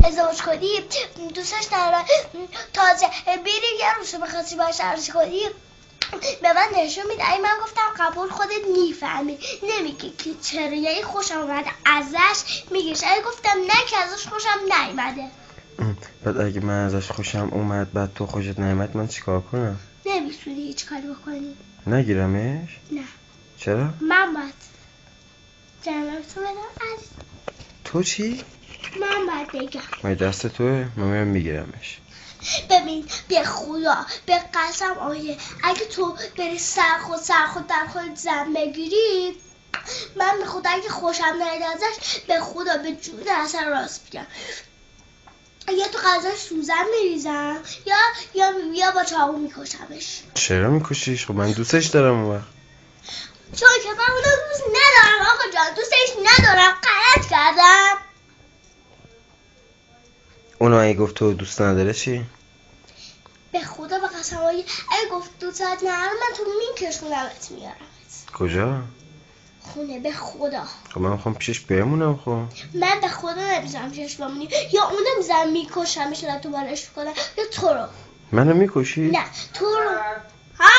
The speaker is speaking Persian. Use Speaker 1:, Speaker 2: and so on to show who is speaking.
Speaker 1: ازدواج کنی دوستش ندارم. تازه بری یه روز بخواستی باش عروسی کنی به من نشون میده. این من گفتم قبول، خودت میفهمی، نمیگی که چرا. یعنی خوشم اومده ازش میگیش. اگه گفتم نه که ازش خوشم نیومده.
Speaker 2: بعد اگه من ازش خوشم اومد بعد تو خوشت نیومد من چیکار کنم؟
Speaker 1: نمیتونی هیچ کاری بکنی.
Speaker 2: نگیرمش؟
Speaker 1: نه.
Speaker 2: چرا؟
Speaker 1: من باید جنبتو بدم از
Speaker 2: تو چی؟
Speaker 1: من باید بگم.
Speaker 2: من دست توه؟ من میرم میگیرمش.
Speaker 1: ببین به خدا به قسم آیه اگه تو بری سر خود در خود زن بگیری، من به خدا اگه خوشم نیاد ازش به خدا به جون اصلا راست میگم یا تو غذاش سوزن میریزم یا با چاقو میکشمش.
Speaker 2: چرا میکشیش؟ خب من دوستش دارم اون وقت.
Speaker 1: چون که من اونو دوست ندارم آقا جان، دوستش ندارم، غلط کردم.
Speaker 2: اونو اگه گفت تو دوست نداره چی؟
Speaker 1: به خدا به قسم اگه گفت دوست ندارم من تو میکشونمت میارمت.
Speaker 2: کجا؟
Speaker 1: خونه. به خدا.
Speaker 2: خب من میخوام پیشش بمونم. خب
Speaker 1: من به خدا نمیذارم پیشش بمونی، یا اونو میذارم میکشمش یا تو بالش کنم یا تو رو.
Speaker 2: منو میکشی؟
Speaker 1: نه تو رو. ها